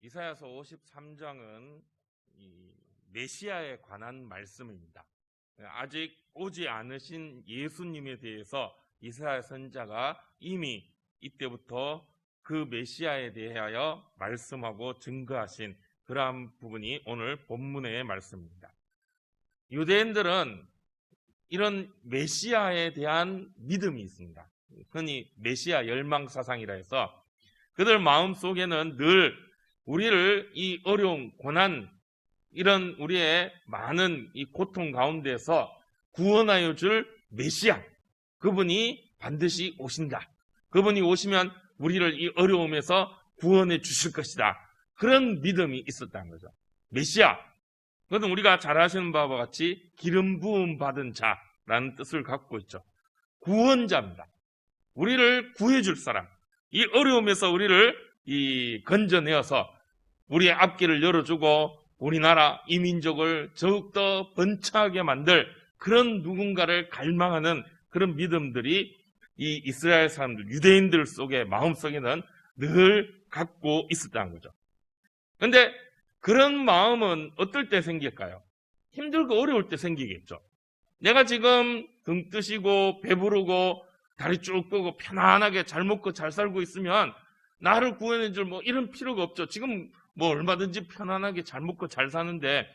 이사야서 53장은 메시아에 관한 말씀입니다. 아직 오지 않으신 예수님에 대해서 이사야 선지자가 이미 이때부터 그 메시아에 대하여 말씀하고 증거하신 그러한 부분이 오늘 본문의 말씀입니다. 유대인들은 이런 메시아에 대한 믿음이 있습니다. 흔히 메시아 열망사상이라 해서 그들 마음속에는 늘 우리를 이 어려운 고난, 이런 우리의 많은 이 고통 가운데서 구원하여 줄 메시아, 그분이 반드시 오신다. 그분이 오시면 우리를 이 어려움에서 구원해 주실 것이다. 그런 믿음이 있었다는 거죠. 메시아, 그것은 우리가 잘 아시는 바와 같이 기름 부음 받은 자라는 뜻을 갖고 있죠. 구원자입니다. 우리를 구해줄 사람, 이 어려움에서 우리를 건져내어서 우리의 앞길을 열어주고 우리나라 이 민족을 더욱더 번창하게 만들 그런 누군가를 갈망하는 그런 믿음들이 이 이스라엘 사람들, 유대인들 속의 마음속에는 늘 갖고 있었다는 거죠. 그런데 그런 마음은 어떨 때 생길까요? 힘들고 어려울 때 생기겠죠. 내가 지금 등 뜨시고 배부르고 다리 쭉 펴고 편안하게 잘 먹고 잘 살고 있으면 나를 구해낸 줄 이런 필요가 없죠. 지금 얼마든지 편안하게 잘 먹고 잘 사는데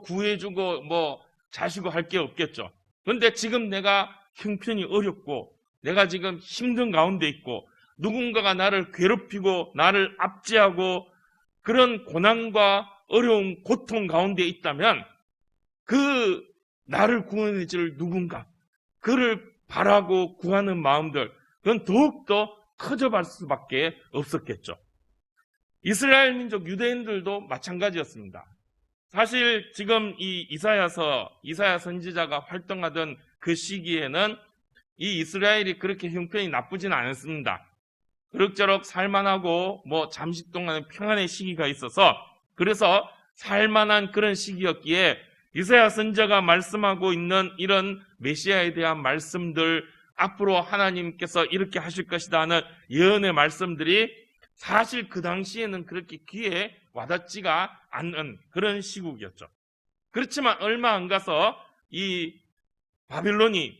구해주고 자시고 할 게 없겠죠. 그런데 지금 내가 형편이 어렵고 내가 지금 힘든 가운데 있고 누군가가 나를 괴롭히고 나를 압제하고 그런 고난과 어려운 고통 가운데 있다면 그 나를 구원해줄 누군가, 그를 바라고 구하는 마음들, 그건 더욱더 커져갈 수밖에 없었겠죠. 이스라엘 민족 유대인들도 마찬가지였습니다. 사실 지금 이 이사야 선지자가 활동하던 그 시기에는 이 이스라엘이 그렇게 형편이 나쁘지는 않았습니다. 그럭저럭 살만하고 잠시 동안 평안의 시기가 있어서 그래서 살만한 그런 시기였기에 이사야 선지자가 말씀하고 있는 이런 메시아에 대한 말씀들, 앞으로 하나님께서 이렇게 하실 것이다 하는 예언의 말씀들이 사실 그 당시에는 그렇게 귀에 와닿지가 않는 그런 시국이었죠. 그렇지만 얼마 안 가서 이 바빌론이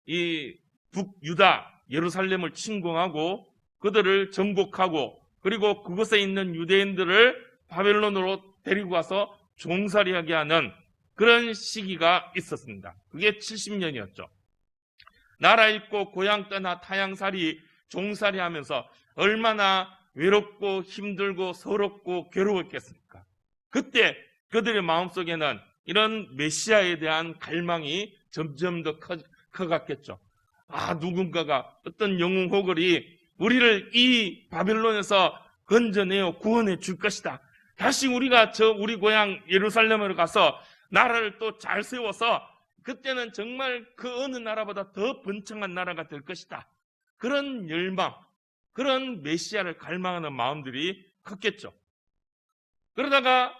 이 북유다 예루살렘을 침공하고 그들을 정복하고 그리고 그곳에 있는 유대인들을 바벨론으로 데리고 가서 종살이하게 하는 그런 시기가 있었습니다. 그게 70년이었죠. 나라 잃고 고향 떠나 타향살이 종살이 하면서 얼마나 외롭고 힘들고 서럽고 괴로웠겠습니까? 그때 그들의 마음속에는 이런 메시아에 대한 갈망이 점점 더 커갔겠죠. 누군가가 어떤 영웅 호걸이 우리를 이 바빌론에서 건져내어 구원해 줄 것이다. 다시 우리가 우리 고향 예루살렘으로 가서 나라를 또 잘 세워서 그때는 정말 그 어느 나라보다 더 번창한 나라가 될 것이다. 그런 열망, 그런 메시아를 갈망하는 마음들이 컸겠죠. 그러다가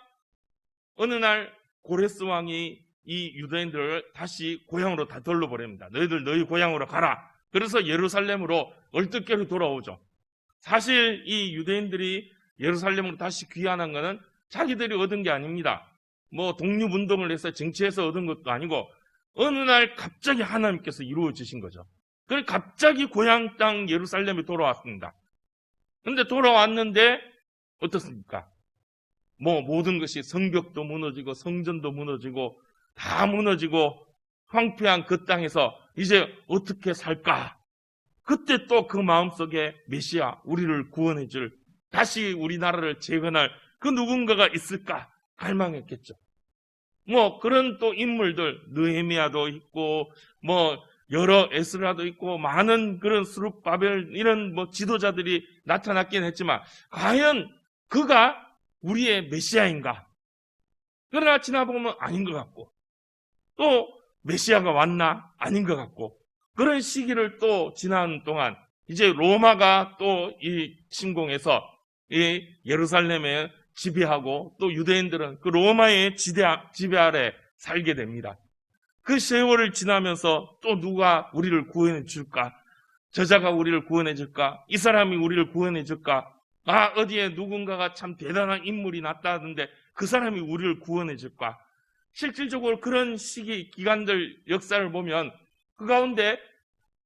어느 날 고레스 왕이 이 유대인들을 다시 고향으로 다 돌려보냅니다. 너희들 너희 고향으로 가라. 그래서 예루살렘으로 얼뜻결에 돌아오죠. 사실 이 유대인들이 예루살렘으로 다시 귀환한 것은 자기들이 얻은 게 아닙니다. 독립운동을 해서 정치해서 얻은 것도 아니고 어느 날 갑자기 하나님께서 이루어지신 거죠. 그래서 갑자기 고향 땅 예루살렘에 돌아왔습니다. 그런데 돌아왔는데 어떻습니까? 모든 것이 성벽도 무너지고 성전도 무너지고 다 무너지고 황폐한 그 땅에서 이제 어떻게 살까? 그때 또 그 마음속에 메시아, 우리를 구원해줄, 다시 우리나라를 재건할 그 누군가가 있을까? 갈망했겠죠. 그런 또 인물들, 느헤미야도 있고, 여러 에스라도 있고, 많은 그런 스룹바벨, 이런 지도자들이 나타났긴 했지만, 과연 그가 우리의 메시아인가? 그러나 지나보면 아닌 것 같고, 또 메시아가 왔나? 아닌 것 같고, 그런 시기를 또 지난 동안, 이제 로마가 또 이 침공해서 이 예루살렘에 지배하고 또 유대인들은 그 로마의 지배 아래 살게 됩니다. 그 세월을 지나면서 또 누가 우리를 구원해 줄까? 저자가 우리를 구원해 줄까? 이 사람이 우리를 구원해 줄까? 어디에 누군가가 참 대단한 인물이 났다던데 그 사람이 우리를 구원해 줄까? 실질적으로 그런 시기, 기간들, 역사를 보면 그 가운데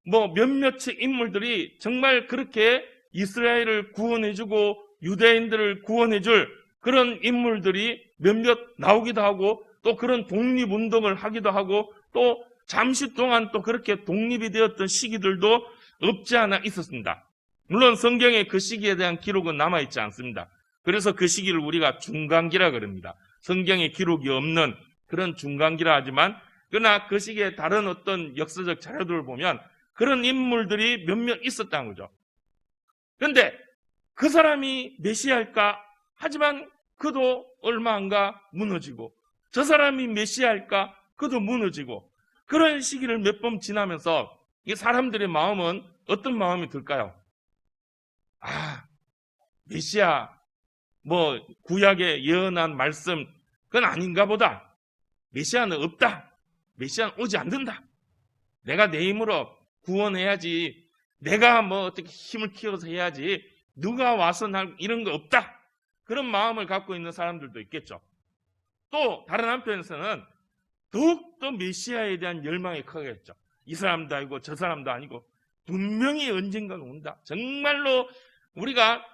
몇몇의 인물들이 정말 그렇게 이스라엘을 구원해주고 유대인들을 구원해줄 그런 인물들이 몇몇 나오기도 하고 또 그런 독립운동을 하기도 하고 또 잠시 동안 또 그렇게 독립이 되었던 시기들도 없지 않아 있었습니다. 물론 성경에 그 시기에 대한 기록은 남아있지 않습니다. 그래서 그 시기를 우리가 중간기라 그럽니다. 성경에 기록이 없는 그런 중간기라 하지만 그러나 그 시기에 다른 어떤 역사적 자료들을 보면 그런 인물들이 몇몇 있었다는 거죠. 그런데 그 사람이 메시아일까? 하지만 그도 얼마 안 가 무너지고 저 사람이 메시아일까? 그도 무너지고 그런 시기를 몇 번 지나면서 이 사람들의 마음은 어떤 마음이 들까요? 메시아 구약에 예언한 말씀 그건 아닌가 보다. 메시아는 없다. 메시아는 오지 않는다. 내가 내 힘으로 구원해야지. 내가 어떻게 힘을 키워서 해야지. 누가 와서 이런 거 없다. 그런 마음을 갖고 있는 사람들도 있겠죠. 또 다른 한편에서는 더욱더 메시아에 대한 열망이 크겠죠. 이 사람도 아니고 저 사람도 아니고 분명히 언젠가 온다. 정말로 우리가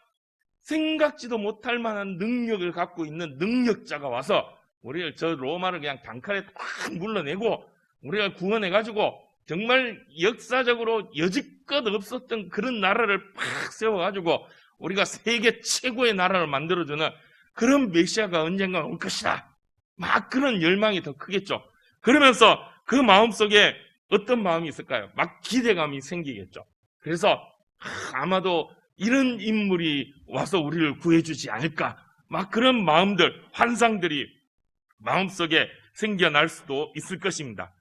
생각지도 못할 만한 능력을 갖고 있는 능력자가 와서 우리를 저 로마를 그냥 단칼에 딱 물러내고 우리가 구원해가지고 정말 역사적으로 여지껏 없었던 그런 나라를 팍 세워가지고 우리가 세계 최고의 나라를 만들어주는 그런 메시아가 언젠가 올 것이다. 막 그런 열망이 더 크겠죠. 그러면서 그 마음속에 어떤 마음이 있을까요? 막 기대감이 생기겠죠. 그래서 아마도 이런 인물이 와서 우리를 구해주지 않을까. 막 그런 마음들, 환상들이 마음속에 생겨날 수도 있을 것입니다.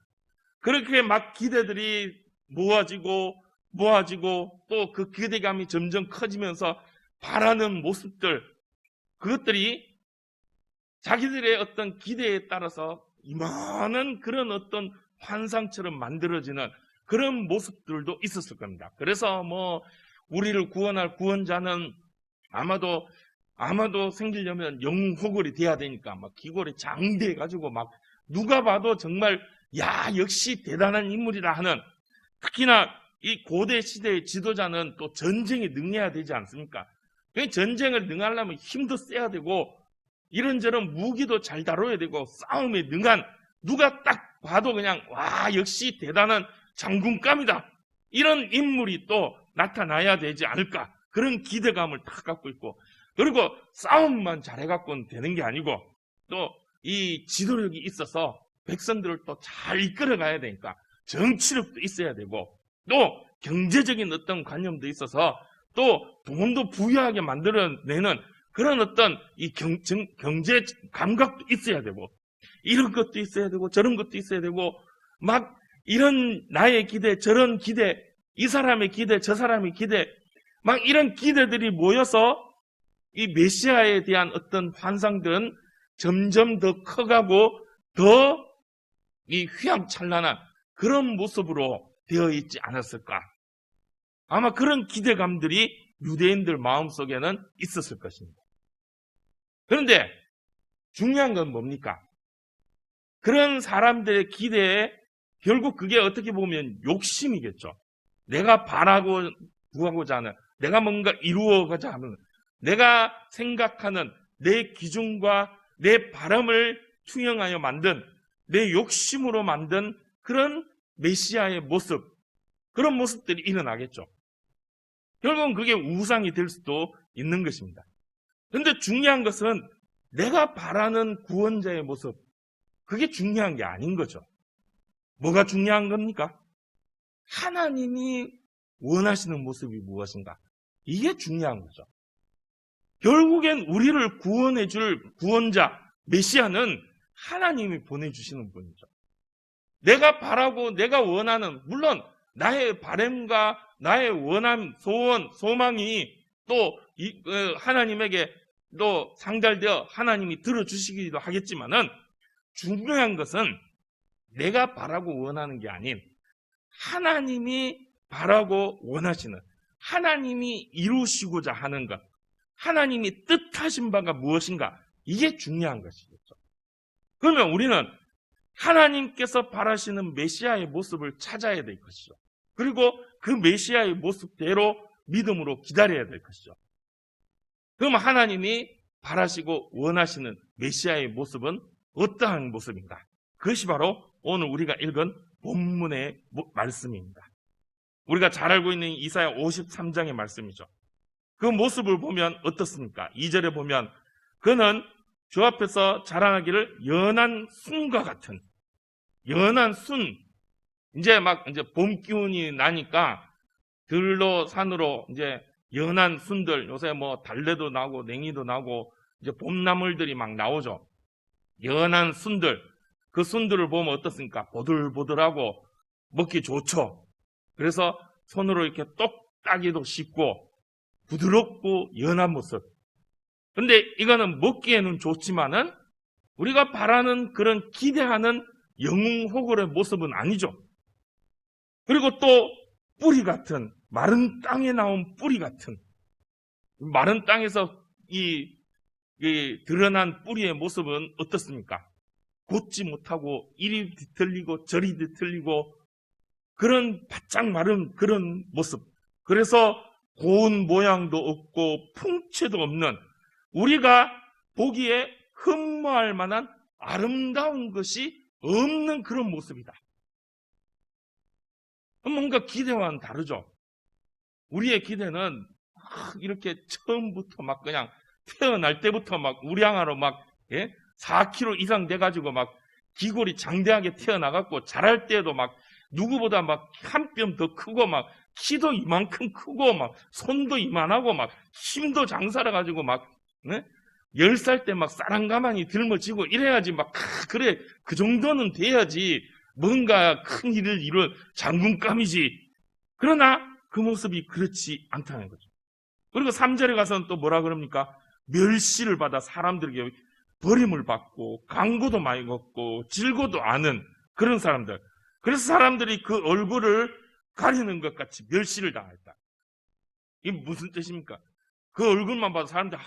그렇게 막 기대들이 모아지고 또 그 기대감이 점점 커지면서 바라는 모습들, 그것들이 자기들의 어떤 기대에 따라서 이만한 그런 어떤 환상처럼 만들어지는 그런 모습들도 있었을 겁니다. 그래서 우리를 구원할 구원자는 아마도 생기려면 영웅호걸이 돼야 되니까 막 귀걸이 장대해가지고 막 누가 봐도 정말 역시 대단한 인물이라 하는, 특히나 이 고대 시대의 지도자는 또 전쟁에 능해야 되지 않습니까? 전쟁을 능하려면 힘도 세야 되고 이런저런 무기도 잘 다뤄야 되고 싸움에 능한, 누가 딱 봐도 그냥 역시 대단한 장군감이다, 이런 인물이 또 나타나야 되지 않을까, 그런 기대감을 딱 갖고 있고, 그리고 싸움만 잘해갖고는 되는 게 아니고 또 이 지도력이 있어서 백성들을 또 잘 이끌어가야 되니까 정치력도 있어야 되고 또 경제적인 어떤 관념도 있어서 또 돈도 부유하게 만들어내는 그런 어떤 이 경제 감각도 있어야 되고, 이런 것도 있어야 되고 저런 것도 있어야 되고, 막 이런 나의 기대, 저런 기대, 이 사람의 기대, 저 사람의 기대, 막 이런 기대들이 모여서 이 메시아에 대한 어떤 환상들은 점점 더 커가고 더 이 휘황찬란한 그런 모습으로 되어 있지 않았을까. 아마 그런 기대감들이 유대인들 마음속에는 있었을 것입니다. 그런데 중요한 건 뭡니까? 그런 사람들의 기대에 결국 그게 어떻게 보면 욕심이겠죠. 내가 바라고 구하고자 하는, 내가 뭔가 이루어가자 하는, 내가 생각하는 내 기준과 내 바람을 투영하여 만든, 내 욕심으로 만든 그런 메시아의 모습, 그런 모습들이 일어나겠죠. 결국은 그게 우상이 될 수도 있는 것입니다. 그런데 중요한 것은 내가 바라는 구원자의 모습, 그게 중요한 게 아닌 거죠. 뭐가 중요한 겁니까? 하나님이 원하시는 모습이 무엇인가? 이게 중요한 거죠. 결국엔 우리를 구원해 줄 구원자, 메시아는 하나님이 보내주시는 분이죠. 내가 바라고 내가 원하는, 물론 나의 바람과 나의 원함, 소원, 소망이 또 하나님에게 또 상달되어 하나님이 들어주시기도 하겠지만은, 중요한 것은 내가 바라고 원하는 게 아닌 하나님이 바라고 원하시는, 하나님이 이루시고자 하는 것, 하나님이 뜻하신 바가 무엇인가? 이게 중요한 것이겠죠. 그러면 우리는 하나님께서 바라시는 메시아의 모습을 찾아야 될 것이죠. 그리고 그 메시아의 모습대로 믿음으로 기다려야 될 것이죠. 그러면 하나님이 바라시고 원하시는 메시아의 모습은 어떠한 모습인가? 그것이 바로 오늘 우리가 읽은 본문의 말씀입니다. 우리가 잘 알고 있는 이사야 53장의 말씀이죠. 그 모습을 보면 어떻습니까? 2절에 보면 그는 주 앞에서 자라나기를 연한 순과 같은, 연한 순, 이제 봄 기운이 나니까 들로 산으로 이제 연한 순들, 요새 뭐 달래도 나고 냉이도 나고 이제 봄나물들이 막 나오죠. 연한 순들, 그 순들을 보면 어떻습니까? 보들보들하고 먹기 좋죠. 그래서 손으로 이렇게 똑딱이도 씹고 부드럽고 연한 모습. 근데 이거는 먹기에는 좋지만은 우리가 바라는 그런 기대하는 영웅호걸의 모습은 아니죠. 그리고 또 뿌리 같은, 마른 땅에 나온 뿌리 같은, 마른 땅에서 이 드러난 뿌리의 모습은 어떻습니까? 곧지 못하고 이리 뒤틀리고 저리 뒤틀리고 그런 바짝 마른 그런 모습. 그래서 고운 모양도 없고 풍채도 없는, 우리가 보기에 흠모할 만한 아름다운 것이 없는 그런 모습이다. 뭔가 기대와는 다르죠. 우리의 기대는 이렇게 처음부터 막 그냥 태어날 때부터 막 우량아로 막 4kg 이상 돼가지고 막 기골이 장대하게 태어나갖고 자랄 때도 막 누구보다 막 한 뼘 더 크고 막 키도 이만큼 크고 막 손도 이만하고 막 힘도 장사라가지고 막 10살 때 막 싸랑가만히 들머지고 이래야지 막 그래 그 정도는 돼야지 뭔가 큰 일을 이룰 장군감이지. 그러나 그 모습이 그렇지 않다는 거죠. 그리고 3절에 가서는 또 뭐라 그럽니까? 멸시를 받아 사람들에게 버림을 받고 강고도 많이 걷고 질고도 않은 그런 사람들. 그래서 사람들이 그 얼굴을 가리는 것 같이 멸시를 당했다. 이게 무슨 뜻입니까? 그 얼굴만 봐도 사람들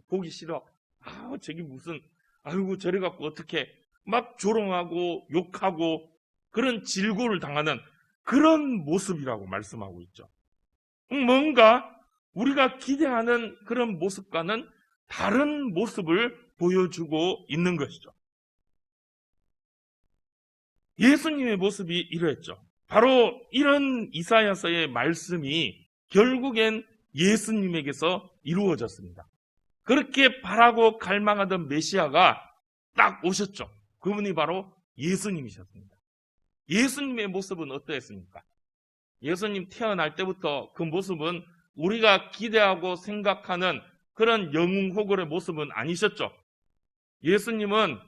보기 싫어. 저기 무슨 아이고 저래 갖고 어떻게 막 조롱하고 욕하고 그런 질고를 당하는 그런 모습이라고 말씀하고 있죠. 뭔가 우리가 기대하는 그런 모습과는 다른 모습을 보여주고 있는 것이죠. 예수님의 모습이 이러했죠. 바로 이런 이사야서의 말씀이 결국엔 예수님에게서 이루어졌습니다. 그렇게 바라고 갈망하던 메시아가 딱 오셨죠. 그분이 바로 예수님이셨습니다. 예수님의 모습은 어떠했습니까? 예수님 태어날 때부터 그 모습은 우리가 기대하고 생각하는 그런 영웅호걸의 모습은 아니셨죠. 예수님은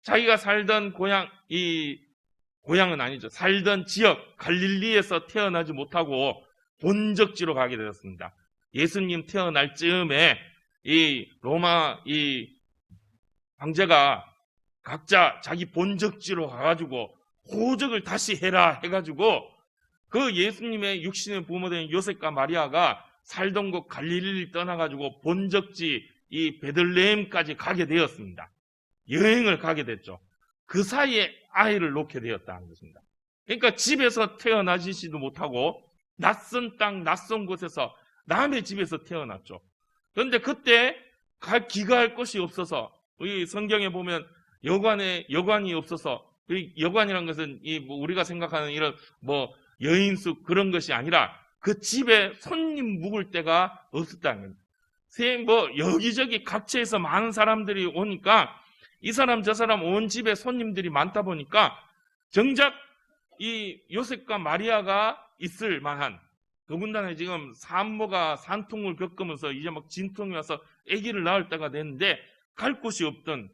자기가 살던 고향은 아니죠. 살던 지역 갈릴리에서 태어나지 못하고 본적지로 가게 되었습니다. 예수님 태어날 즈음에 이 로마 황제가 각자 자기 본적지로 가가지고 호적을 다시 해라 해가지고 그 예수님의 육신의 부모된 요셉과 마리아가 살던 곳 갈릴리를 떠나가지고 본적지 이 베들레헴까지 가게 되었습니다. 여행을 가게 됐죠. 그 사이에 아이를 놓게 되었다는 것입니다. 그러니까 집에서 태어나지도 못하고 낯선 땅, 낯선 곳에서 남의 집에서 태어났죠. 그런데 그때 기가할 곳이 없어서 이 성경에 보면 여관이 없어서, 여관이라는 것은 우리가 생각하는 이런 여인숙 그런 것이 아니라 그 집에 손님 묵을 데가 없었다는 거예요. 여기저기 각처에서 많은 사람들이 오니까 이 사람 저 사람 온 집에 손님들이 많다 보니까 정작 이 요셉과 마리아가 있을 만한, 더군다나 지금 산모가 산통을 겪으면서 이제 막 진통이 와서 아기를 낳을 때가 됐는데 갈 곳이 없던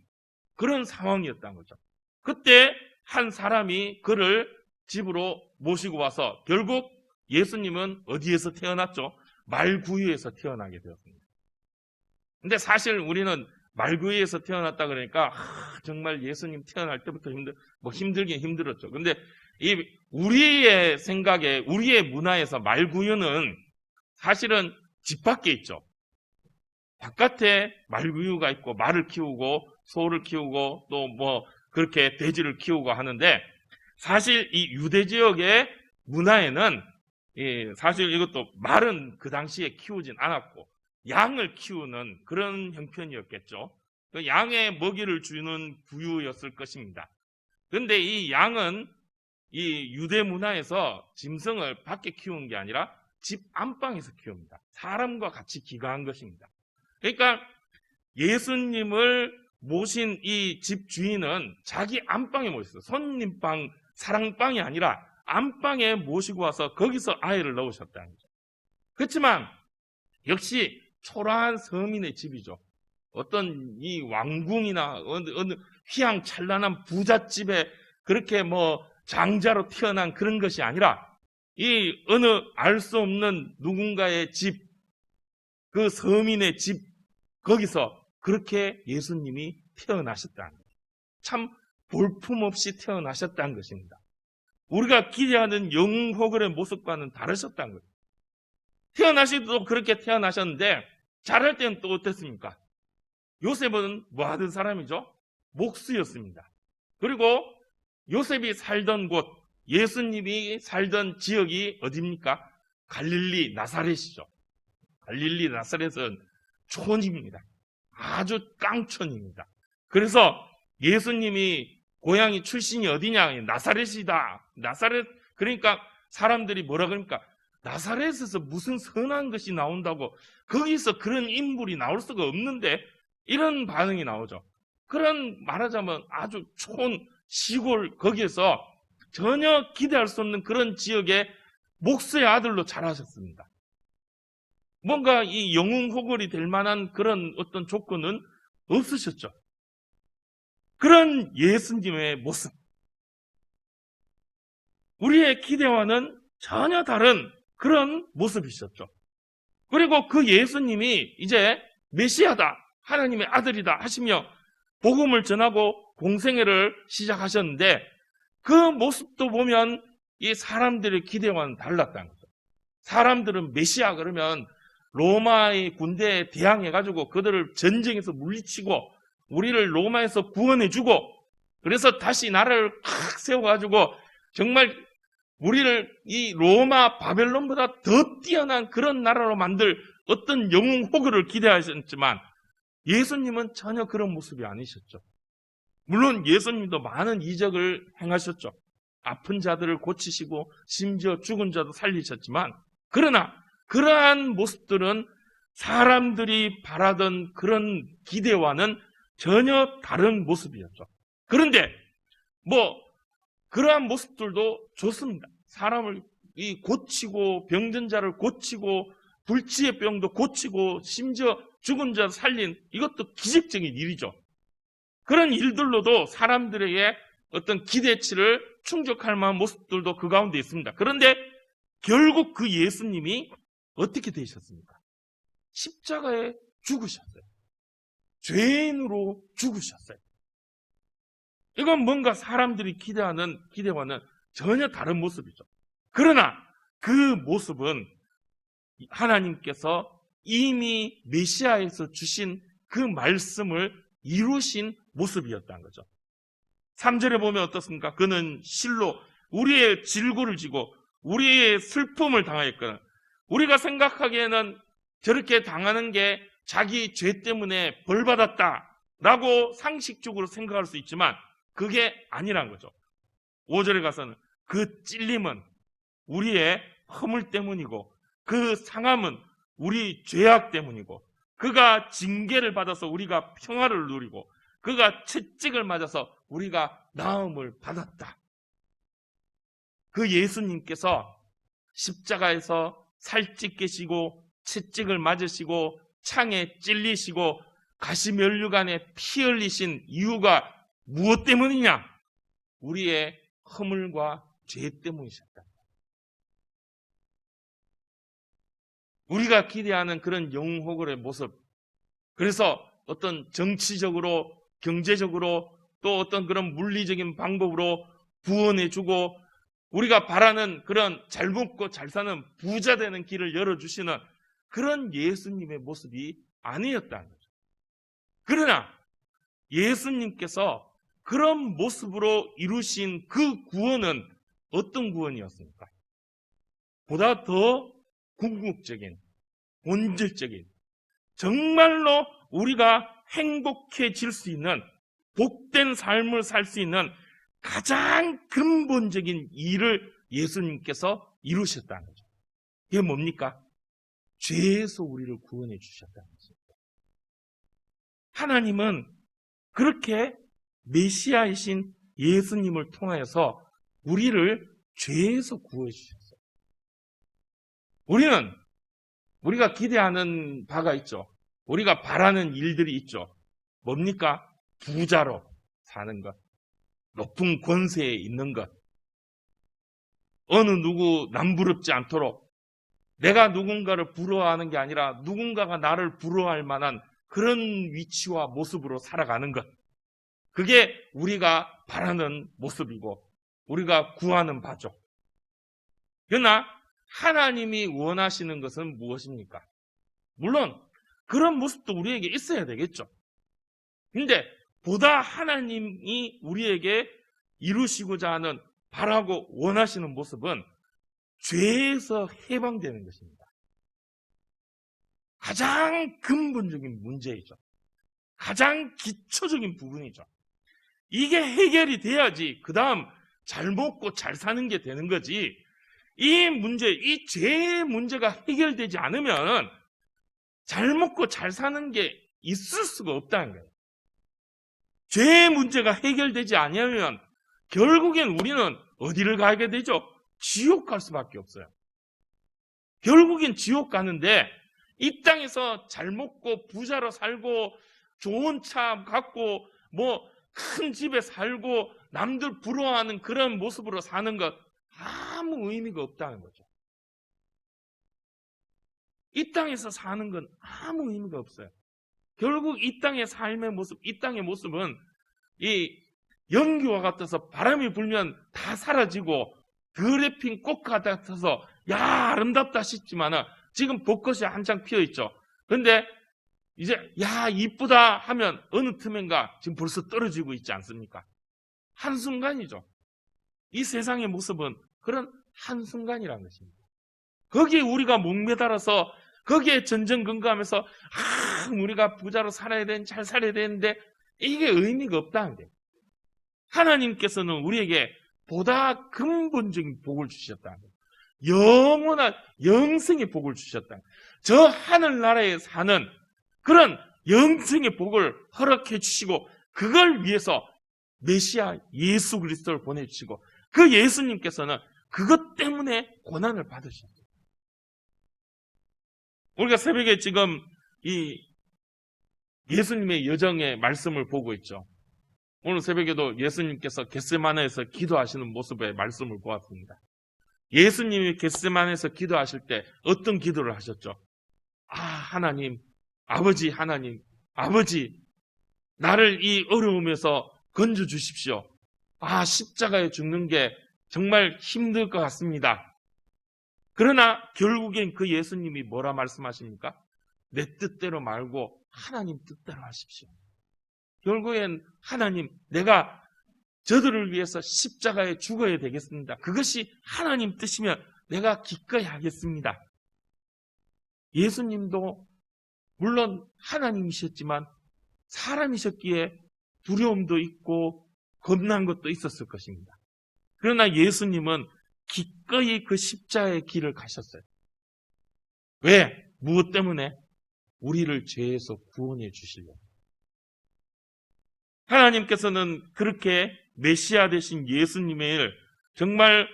그런 상황이었다는 거죠. 그때 한 사람이 그를 집으로 모시고 와서 결국 예수님은 어디에서 태어났죠? 말구유에서 태어나게 되었습니다. 근데 사실 우리는 말구유에서 태어났다 그러니까 정말 예수님 태어날 때부터 힘들긴 힘들었죠. 근데 우리의 생각에, 우리의 문화에서 말구유는 사실은 집 밖에 있죠. 바깥에 말구유가 있고 말을 키우고 소를 키우고 또 뭐 그렇게 돼지를 키우고 하는데, 사실 이 유대 지역의 문화에는 사실 이것도 말은 그 당시에 키우진 않았고 양을 키우는 그런 형편이었겠죠. 그 양에 먹이를 주는 구유였을 것입니다. 그런데 이 양은 이 유대 문화에서 짐승을 밖에 키우는 게 아니라 집 안방에서 키웁니다. 사람과 같이 기거한 것입니다. 그러니까 예수님을 모신 이 집 주인은 자기 안방에 모셨어요. 손님방, 사랑방이 아니라 안방에 모시고 와서 거기서 아이를 넣으셨다는 거죠. 그렇지만 역시 초라한 서민의 집이죠. 어떤 이 왕궁이나 어느 휘황찬란한 부잣집에 그렇게 뭐 장자로 태어난 그런 것이 아니라 이 어느 알 수 없는 누군가의 집, 그 서민의 집, 거기서 그렇게 예수님이 태어나셨다는 거예요. 참 볼품없이 태어나셨다는 것입니다. 우리가 기대하는 영웅호걸의 모습과는 다르셨다는 거예요. 태어나시도 그렇게 태어나셨는데 자랄 때는 또 어땠습니까? 요셉은 뭐 하던 사람이죠? 목수였습니다. 그리고 요셉이 살던 곳, 예수님이 살던 지역이 어디입니까? 갈릴리 나사렛이죠. 갈릴리 나사렛은 촌입니다. 아주 깡촌입니다. 그래서 예수님이 고향이 출신이 어디냐? 나사렛이다. 나사렛, 그러니까 사람들이 뭐라 그러니까 나사렛에서 무슨 선한 것이 나온다고, 거기서 그런 인물이 나올 수가 없는데, 이런 반응이 나오죠. 그런 말하자면 아주 촌, 시골, 거기에서 전혀 기대할 수 없는 그런 지역의 목수의 아들로 자라셨습니다. 뭔가 이 영웅호걸이 될 만한 그런 어떤 조건은 없으셨죠. 그런 예수님의 모습, 우리의 기대와는 전혀 다른 그런 모습이셨죠. 그리고 그 예수님이 이제 메시아다, 하나님의 아들이다 하시며 복음을 전하고 공생애를 시작하셨는데, 그 모습도 보면 이 사람들의 기대와는 달랐다는 거죠. 사람들은 메시아 그러면 로마의 군대에 대항해가지고 그들을 전쟁에서 물리치고 우리를 로마에서 구원해주고, 그래서 다시 나라를 확 세워가지고 정말 우리를 이 로마 바벨론보다 더 뛰어난 그런 나라로 만들 어떤 영웅호걸을 기대하셨지만, 예수님은 전혀 그런 모습이 아니셨죠. 물론 예수님도 많은 이적을 행하셨죠. 아픈 자들을 고치시고 심지어 죽은 자도 살리셨지만, 그러나 그러한 모습들은 사람들이 바라던 그런 기대와는 전혀 다른 모습이었죠. 그런데 뭐 그러한 모습들도 좋습니다. 사람을 고치고 병든 자를 고치고 불치의 병도 고치고 심지어 죽은 자 살린, 이것도 기적적인 일이죠. 그런 일들로도 사람들에게 어떤 기대치를 충족할 만한 모습들도 그 가운데 있습니다. 그런데 결국 그 예수님이 어떻게 되셨습니까? 십자가에 죽으셨어요. 죄인으로 죽으셨어요. 이건 뭔가 사람들이 기대하는 기대와는 전혀 다른 모습이죠. 그러나 그 모습은 하나님께서 이미 메시아에서 주신 그 말씀을 이루신 모습이었다는 거죠. 3절에 보면 어떻습니까? 그는 실로 우리의 질고를 지고 우리의 슬픔을 당하였거든. 우리가 생각하기에는 저렇게 당하는 게 자기 죄 때문에 벌받았다라고 상식적으로 생각할 수 있지만 그게 아니란 거죠. 5절에 가서는 그 찔림은 우리의 허물 때문이고 그 상함은 우리 죄악 때문이고 그가 징계를 받아서 우리가 평화를 누리고 그가 채찍을 맞아서 우리가 나음을 받았다. 그 예수님께서 십자가에서 살찌 깨시고 채찍을 맞으시고 창에 찔리시고 가시면류관에 피 흘리신 이유가 무엇 때문이냐? 우리의 허물과 죄 때문이셨다. 우리가 기대하는 그런 영웅호걸의 모습, 그래서 어떤 정치적으로 경제적으로 또 어떤 그런 물리적인 방법으로 구원해주고 우리가 바라는 그런 잘 먹고 잘 사는 부자 되는 길을 열어주시는 그런 예수님의 모습이 아니었다는 거죠. 그러나 예수님께서 그런 모습으로 이루신 그 구원은 어떤 구원이었습니까? 보다 더 궁극적인, 본질적인, 정말로 우리가 행복해질 수 있는, 복된 삶을 살 수 있는 가장 근본적인 일을 예수님께서 이루셨다는 거죠. 이게 뭡니까? 죄에서 우리를 구원해 주셨다는 것입니다. 하나님은 그렇게 메시아이신 예수님을 통하여서 우리를 죄에서 구해 주셨어요. 우리가 기대하는 바가 있죠. 우리가 바라는 일들이 있죠. 뭡니까? 부자로 사는 것, 높은 권세에 있는 것, 어느 누구 남부럽지 않도록 내가 누군가를 부러워하는 게 아니라 누군가가 나를 부러워할 만한 그런 위치와 모습으로 살아가는 것, 그게 우리가 바라는 모습이고 우리가 구하는 바죠. 그러나 하나님이 원하시는 것은 무엇입니까? 물론 그런 모습도 우리에게 있어야 되겠죠. 근데 보다 하나님이 우리에게 이루시고자 하는, 바라고 원하시는 모습은 죄에서 해방되는 것입니다. 가장 근본적인 문제이죠. 가장 기초적인 부분이죠. 이게 해결이 돼야지 그 다음 잘 먹고 잘 사는 게 되는 거지. 이 문제, 이 죄의 문제가 해결되지 않으면 잘 먹고 잘 사는 게 있을 수가 없다는 거예요. 죄의 문제가 해결되지 않으면 결국엔 우리는 어디를 가게 되죠? 지옥 갈 수밖에 없어요. 결국엔 지옥 가는데 이 땅에서 잘 먹고 부자로 살고 좋은 차 갖고 뭐 큰 집에 살고 남들 부러워하는 그런 모습으로 사는 것 아무 의미가 없다는 거죠. 이 땅에서 사는 건 아무 의미가 없어요. 결국 이 땅의 삶의 모습, 이 땅의 모습은 이 연기와 같아서 바람이 불면 다 사라지고 들에 핀 꽃 같아서 야 아름답다 싶지만은 지금 벚꽃이 한창 피어 있죠. 그런데 이제 야 이쁘다 하면 어느 틈엔가 지금 벌써 떨어지고 있지 않습니까? 한순간이죠. 이 세상의 모습은 그런 한순간이라는 것입니다. 거기에 우리가 목매달아서 거기에 전전긍긍하면서 우리가 부자로 살아야 되는, 잘 살아야 되는데 이게 의미가 없다는 거예요. 하나님께서는 우리에게 보다 근본적인 복을 주셨다는 거예요. 영원한 영생의 복을 주셨다는 거예요. 저 하늘나라에 사는 그런 영생의 복을 허락해 주시고 그걸 위해서 메시아 예수 그리스도를 보내주시고 그 예수님께서는 그것 때문에 고난을 받으셨어요. 우리가 새벽에 지금 이 예수님의 여정의 말씀을 보고 있죠. 오늘 새벽에도 예수님께서 겟세마네에서 기도하시는 모습의 말씀을 보았습니다. 예수님이 겟세마네에서 기도하실 때 어떤 기도를 하셨죠? 하나님, 아버지 하나님, 아버지 나를 이 어려움에서 건져 주십시오. 십자가에 죽는 게 정말 힘들 것 같습니다. 그러나 결국엔 그 예수님이 뭐라 말씀하십니까? 내 뜻대로 말고 하나님 뜻대로 하십시오. 결국엔 하나님, 내가 저들을 위해서 십자가에 죽어야 되겠습니다. 그것이 하나님 뜻이면 내가 기꺼이 하겠습니다. 예수님도 물론 하나님이셨지만 사람이셨기에 두려움도 있고 겁난 것도 있었을 것입니다. 그러나 예수님은 기꺼이 그 십자가의 길을 가셨어요. 왜? 무엇 때문에? 우리를 죄에서 구원해 주시려고. 하나님께서는 그렇게 메시아 되신 예수님의 일, 정말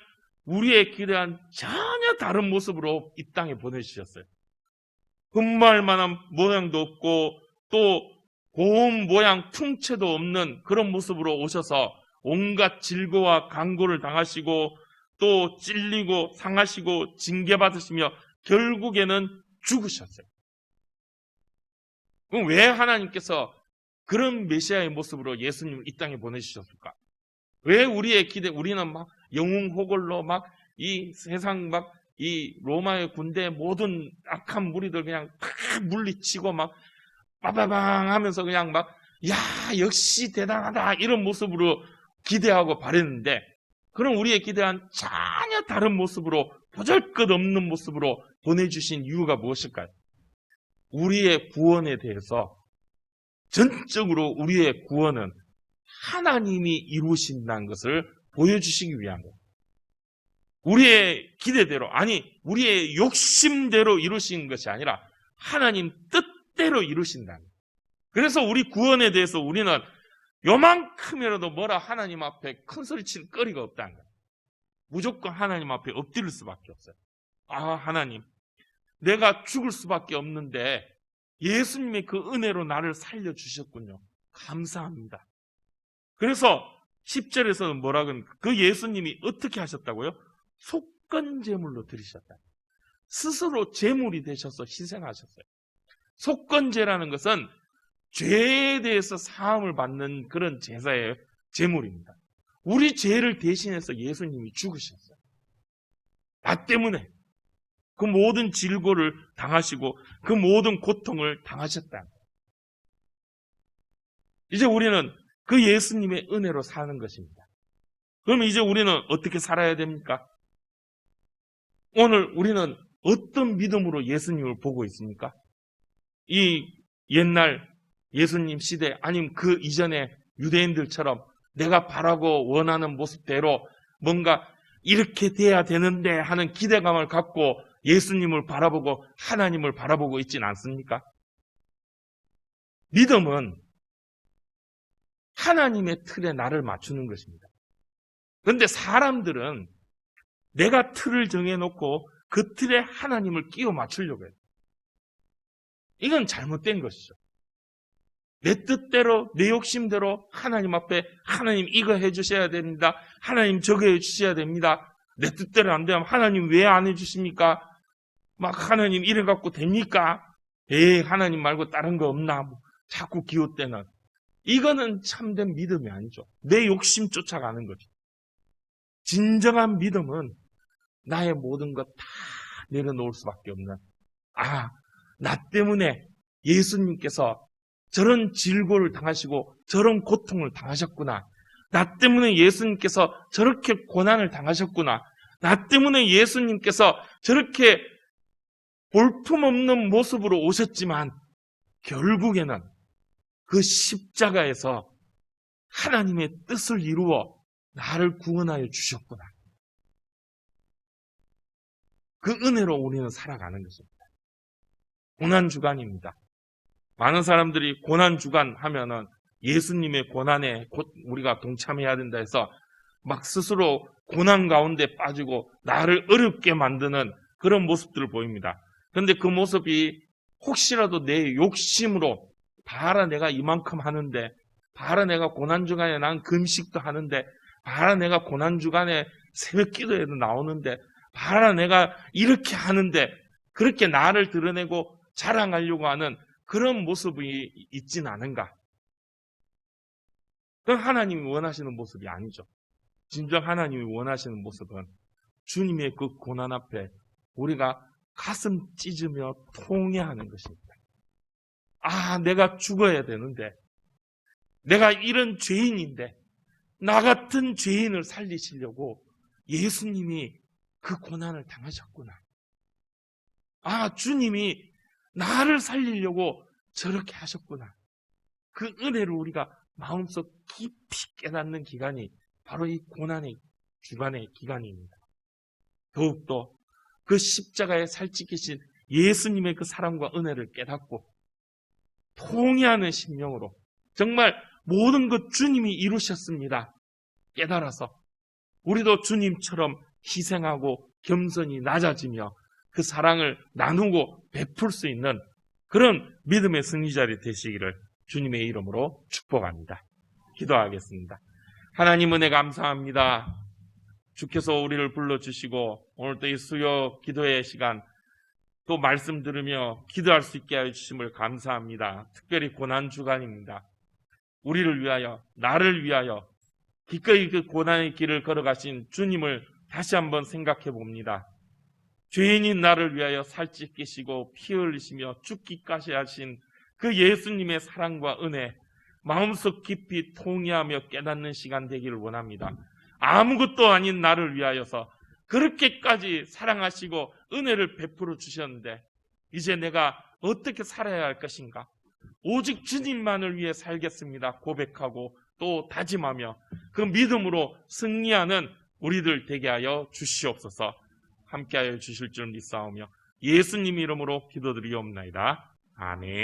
우리의 기대한 전혀 다른 모습으로 이 땅에 보내주셨어요. 흠모할 만한 모양도 없고 또 고운 모양 풍채도 없는 그런 모습으로 오셔서 온갖 질고와 강고를 당하시고 또 찔리고 상하시고 징계받으시며 결국에는 죽으셨어요. 그럼 왜 하나님께서 그런 메시아의 모습으로 예수님을 이 땅에 보내주셨을까? 왜 우리의 기대, 우리는 막 영웅호걸로 막 이 세상 막 이 로마의 군대 모든 악한 무리들 그냥 다 물리치고 막 빠바방 하면서 그냥 막 야, 역시 대단하다 이런 모습으로 기대하고 바랬는데, 그럼 우리의 기대한 전혀 다른 모습으로, 보잘것없는 모습으로 보내주신 이유가 무엇일까요? 우리의 구원에 대해서, 전적으로 우리의 구원은 하나님이 이루신다는 것을 보여주시기 위한 거예요. 우리의 기대대로, 아니 우리의 욕심대로 이루신 것이 아니라 하나님 뜻대로 이루신다는 거예요. 그래서 우리 구원에 대해서 우리는 요만큼이라도 뭐라 하나님 앞에 큰 소리 칠 거리가 없다는 거예요. 무조건 하나님 앞에 엎드릴 수밖에 없어요. 아, 하나님, 내가 죽을 수밖에 없는데 예수님의 그 은혜로 나를 살려주셨군요. 감사합니다. 그래서 10절에서는 뭐라 그러는, 그 예수님이 어떻게 하셨다고요? 속건제물로 드리셨다. 스스로 제물이 되셔서 희생하셨어요. 속건제라는 것은 죄에 대해서 사함을 받는 그런 제사의 제물입니다. 우리 죄를 대신해서 예수님이 죽으셨어요. 나 때문에 그 모든 질고를 당하시고 그 모든 고통을 당하셨다. 이제 우리는 그 예수님의 은혜로 사는 것입니다. 그럼 이제 우리는 어떻게 살아야 됩니까? 오늘 우리는 어떤 믿음으로 예수님을 보고 있습니까? 이 옛날 예수님 시대, 아니면 그 이전에 유대인들처럼 내가 바라고 원하는 모습대로 뭔가 이렇게 돼야 되는데 하는 기대감을 갖고 예수님을 바라보고 하나님을 바라보고 있지는 않습니까? 믿음은 하나님의 틀에 나를 맞추는 것입니다. 그런데 사람들은 내가 틀을 정해놓고 그 틀에 하나님을 끼워 맞추려고 해요. 이건 잘못된 것이죠. 내 뜻대로, 내 욕심대로 하나님 앞에 하나님 이거 해주셔야 됩니다. 하나님 저거 해주셔야 됩니다. 내 뜻대로 안 되면 하나님 왜 안 해주십니까? 막 하나님 이래 갖고 됩니까? 에이, 하나님 말고 다른 거 없나? 자꾸 기웃대는. 이거는 참된 믿음이 아니죠. 내 욕심 쫓아가는 거죠. 진정한 믿음은 나의 모든 것 다 내려놓을 수밖에 없는, 나 때문에 예수님께서 저런 질고를 당하시고 저런 고통을 당하셨구나. 나 때문에 예수님께서 저렇게 고난을 당하셨구나. 나 때문에 예수님께서 저렇게 볼품없는 모습으로 오셨지만 결국에는 그 십자가에서 하나님의 뜻을 이루어 나를 구원하여 주셨구나. 그 은혜로 우리는 살아가는 것입니다. 고난주간입니다. 많은 사람들이 고난주간 하면은 예수님의 고난에 곧 우리가 동참해야 된다 해서 막 스스로 고난 가운데 빠지고 나를 어렵게 만드는 그런 모습들을 보입니다. 그런데 그 모습이 혹시라도 내 욕심으로, 봐라 내가 이만큼 하는데, 봐라 내가 고난주간에 난 금식도 하는데, 봐라 내가 고난주간에 새벽 기도에도 나오는데, 봐라 내가 이렇게 하는데, 그렇게 나를 드러내고 자랑하려고 하는 그런 모습이 있진 않은가? 그건 하나님이 원하시는 모습이 아니죠. 진정 하나님이 원하시는 모습은 주님의 그 고난 앞에 우리가 가슴 찢으며 통회하는 것입니다. 내가 죽어야 되는데, 내가 이런 죄인인데 나 같은 죄인을 살리시려고 예수님이 그 고난을 당하셨구나. 주님이 나를 살리려고 저렇게 하셨구나. 그 은혜를 우리가 마음속 깊이 깨닫는 기간이 바로 이 고난의 주간의 기간입니다. 더욱더 그 십자가에 살찌기신 예수님의 그 사랑과 은혜를 깨닫고 통회하는 심령으로 정말 모든 것 주님이 이루셨습니다. 깨달아서 우리도 주님처럼 희생하고 겸손히 낮아지며 그 사랑을 나누고 베풀 수 있는 그런 믿음의 승리자리 되시기를 주님의 이름으로 축복합니다. 기도하겠습니다. 하나님 은혜 감사합니다. 주께서 우리를 불러주시고 오늘 또 이 수요 기도의 시간 또 말씀 들으며 기도할 수 있게 하여 주심을 감사합니다. 특별히 고난주간입니다. 우리를 위하여, 나를 위하여 기꺼이 그 고난의 길을 걸어가신 주님을 다시 한번 생각해 봅니다. 죄인인 나를 위하여 살찌 끼시고 피 흘리시며 죽기까지 하신 그 예수님의 사랑과 은혜, 마음속 깊이 통회하며 깨닫는 시간 되기를 원합니다. 아무것도 아닌 나를 위하여서 그렇게까지 사랑하시고 은혜를 베풀어 주셨는데 이제 내가 어떻게 살아야 할 것인가? 오직 주님만을 위해 살겠습니다 고백하고 또 다짐하며 그 믿음으로 승리하는 우리들 되게 하여 주시옵소서. 함께하여 주실 줄 믿사오며 예수님 이름으로 기도드리옵나이다. 아멘.